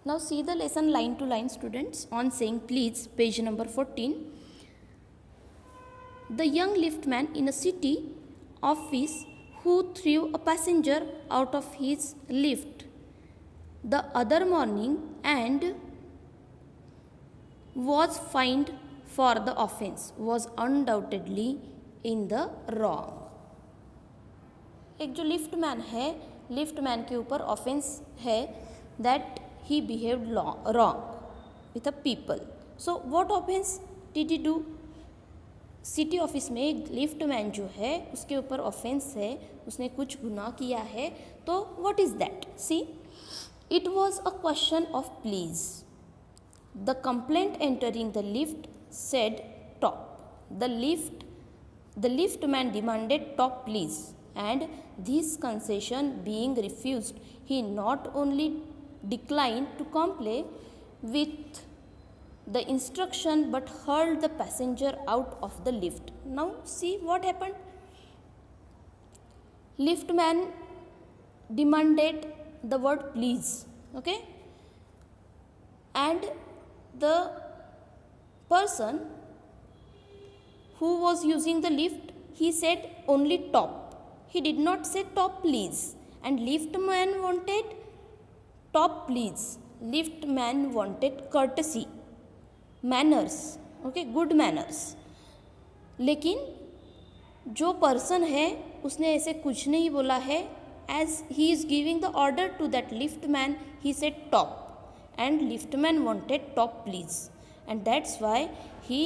Now see the lesson line to line, students, on saying please, page number 14. The young liftman in a city office who threw a passenger out of his lift the other morning and was fined for the offense was undoubtedly in the wrong. एक जो lift man है, lift man के ऊपर offence है that he behaved wrong with a people. So what offence did he do? City office में एक lift man जो है उसके ऊपर ऑफेंस है, उसने कुछ गुनाह किया है. तो what is that? See, it was a question of please. The complaint entering the lift said top. The lift man demanded top please, and this concession being refused, he not only declined to comply with the instruction but hurled the passenger out of the lift. Now see what happened. Lift man demanded the word please, okay, and the person who was using the lift, he said only top. He did not say top please, and lift man wanted top please. Lift man wanted courtesy, manners, okay, good manners. लेकिन जो person है उसने ऐसे कुछ नहीं बोला है. As he is giving the order to that lift man, he said top, and lift man wanted top please, and that's why he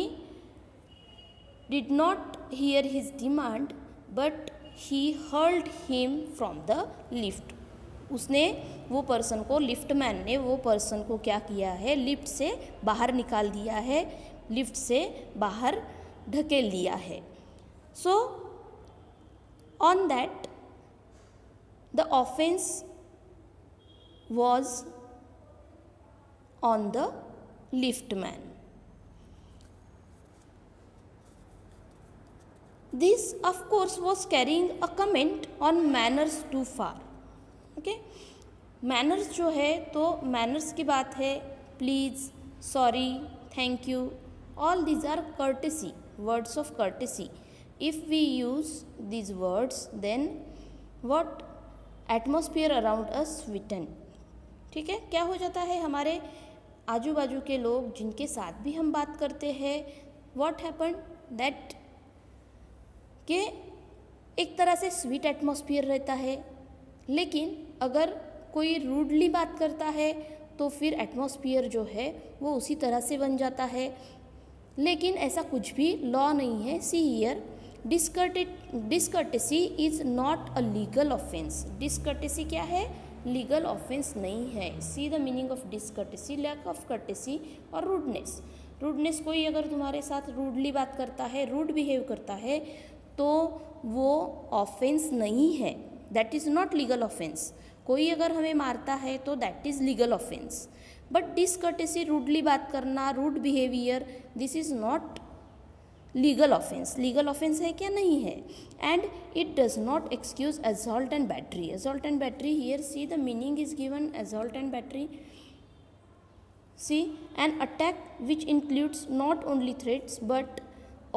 did not hear his demand, but he hurled him from the lift. उसने वो person को, lift man ने वो person को क्या किया है, lift से बाहर निकाल दिया है, लिफ्ट से बाहर ढकेल दिया है. So on that the offence was on the lift man. This of course was carrying a comment on manners too far. Okay, manners जो है तो manners की बात है. Please, sorry, thank you, all these are courtesy, words of courtesy. If we use these words, then what? Atmosphere around us sweeten. ठीक है, क्या हो जाता है हमारे आजू बाजू के लोग जिनके साथ भी हम बात करते हैं, what happened? That कि एक तरह से स्वीट एटमॉस्फेयर रहता है. लेकिन अगर कोई रूडली बात करता है तो फिर एटमॉस्फेयर जो है वो उसी तरह से बन जाता है. लेकिन ऐसा कुछ भी लॉ नहीं है. See here, discourtesy is not a legal offence. Discourtesy क्या है? लीगल ऑफेंस नहीं है. See the meaning of discourtesy, lack of courtesy और रूडनेस. रूडनेस, कोई अगर तुम्हारे साथ रूडली बात करता है, रूड बिहेव करता है, तो वो ऑफेंस नहीं है. That is not legal offence. कोई अगर हमें मारता है तो that is legal offence. But discourtesy, rudely बात करना, rude behaviour, this is not legal offence. Legal offence है क्या? नहीं है. And it does not excuse assault and battery. Assault and battery, here see the meaning is given. Assault and battery, see, an attack which includes not only threats but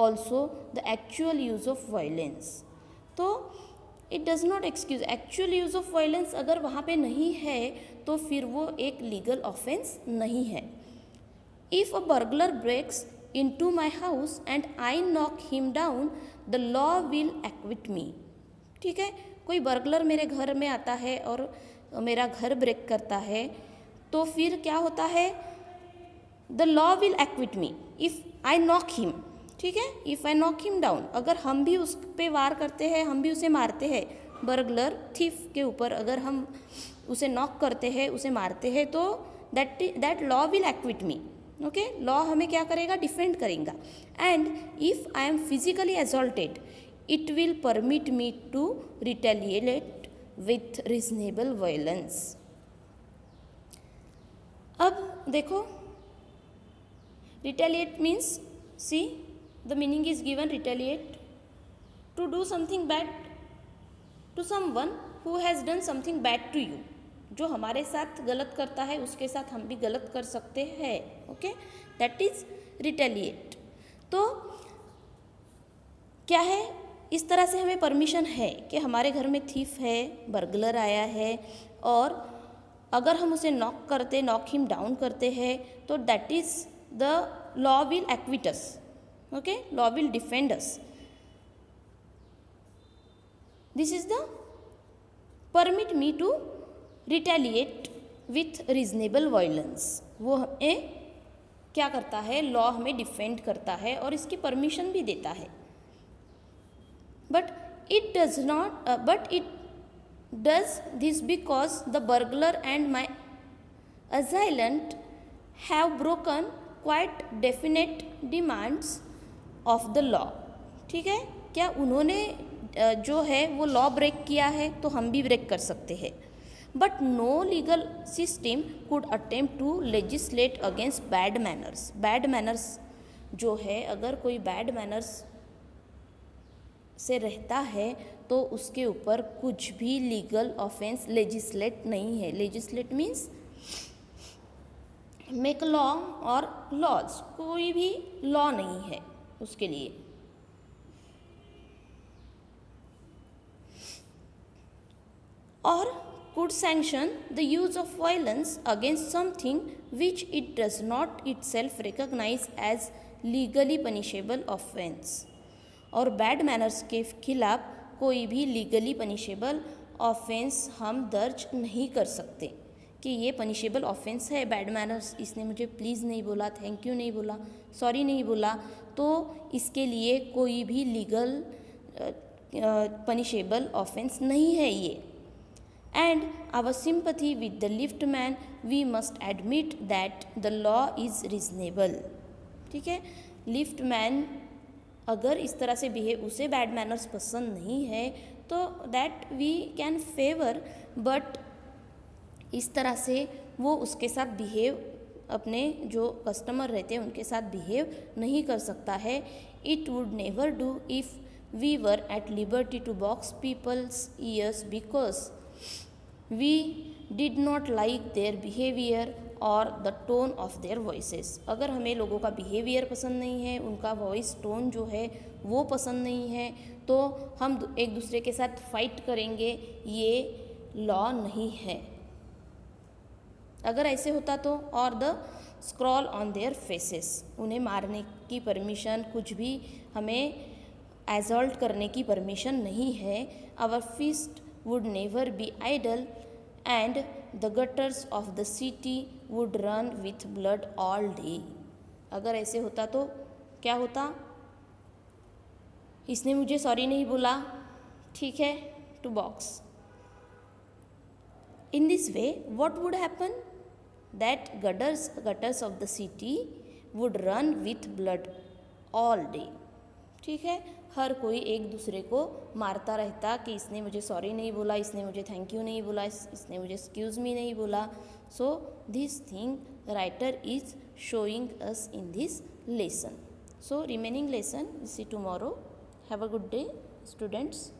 also the actual use of violence. तो it does not excuse. actual use of violence अगर वहाँ पे नहीं है तो फिर वो एक legal offense नहीं है. If a burglar breaks into my house and I knock him down, the law will acquit me. ठीक है, कोई बर्गलर मेरे घर में आता है और मेरा घर ब्रेक करता है तो फिर क्या होता है? The law will acquit me if I knock him. ठीक है, if I knock him down, अगर हम भी उस पे वार करते हैं, हम भी उसे मारते हैं, बर्गलर थीफ के ऊपर अगर हम उसे नॉक करते हैं, उसे मारते हैं, तो that law will acquit me. Okay, law हमें क्या करेगा? डिफेंड करेगा. And if I am physically assaulted, it will permit me to retaliate with reasonable violence. अब देखो, retaliate means, see, the meaning is given, retaliate, to do something bad to someone who has done something bad to you. जो हमारे साथ गलत करता है उसके साथ हम भी गलत कर सकते हैं. Okay, that is retaliate. तो क्या है, इस तरह से हमें परमिशन है कि हमारे घर में थीफ है, बर्गलर आया है, और अगर हम उसे नॉक हिम डाउन करते हैं तो that is the law will acquit us. Okay, law will defend us. This is the permit me to retaliate with reasonable violence. वो हमें क्या करता है, लॉ हमें डिफेंड करता है और इसकी परमिशन भी देता है. But it does this because the burglar and my assailant have broken quite definite demands of the law. ठीक है, क्या उन्होंने जो है वो लॉ ब्रेक किया है तो हम भी ब्रेक कर सकते हैं. But no legal system could attempt to legislate against bad manners. Bad manners जो है, अगर कोई बैड मैनर्स से रहता है तो उसके ऊपर कुछ भी लीगल ऑफेंस लेजिस्लेट नहीं है. लेजिस्लेट मीन्स मेक लॉ और लॉज, कोई भी लॉ नहीं है उसके लिए. और could sanction the use of violence against something which it does not itself recognize as legally punishable offense. और बैड मैनर्स के खिलाफ कोई भी लीगली पनिशेबल ऑफेंस हम दर्ज नहीं कर सकते कि ये पनिशेबल ऑफेंस है. बैड मैनर्स, इसने मुझे प्लीज़ नहीं बोला, थैंक यू नहीं बोला, सॉरी नहीं बोला, तो इसके लिए कोई भी लीगल पनिशेबल ऑफेंस नहीं है ये. And our sympathy with the lift man, we must admit that the law is reasonable. ठीक है, लिफ्ट मैन अगर इस तरह से बिहेव, उसे बैड मैनर्स पसंद नहीं है तो that we can favour, but इस तरह से वो उसके साथ बिहेव, अपने जो कस्टमर रहते हैं उनके साथ बिहेव नहीं कर सकता है. It would never do if we were at liberty to box people's ears because we did not like their behaviour और the tone of their voices. अगर हमें लोगों का बिहेवियर पसंद नहीं है, उनका वॉइस टोन जो है वो पसंद नहीं है, तो हम एक दूसरे के साथ फाइट करेंगे, ये लॉ नहीं है. अगर ऐसे होता तो, और the scroll on their faces, उन्हें मारने की परमिशन, कुछ भी हमें एजॉल्ट करने की परमिशन नहीं है. Our fist would never be idle and the gutters of the city would run with blood all day. अगर ऐसे होता तो क्या होता, इसने मुझे सॉरी नहीं बोला, ठीक है, to box. In this way what would happen, that gutters of the city would run with blood all day. ठीक है, हर कोई एक दूसरे को मारता रहता कि इसने मुझे सॉरी नहीं बोला, इसने मुझे थैंक यू नहीं बोला, इसने मुझे एक्सक्यूज़ मी नहीं बोला. So this thing writer is showing us in this lesson. So remaining lesson see tomorrow. Have a good day students.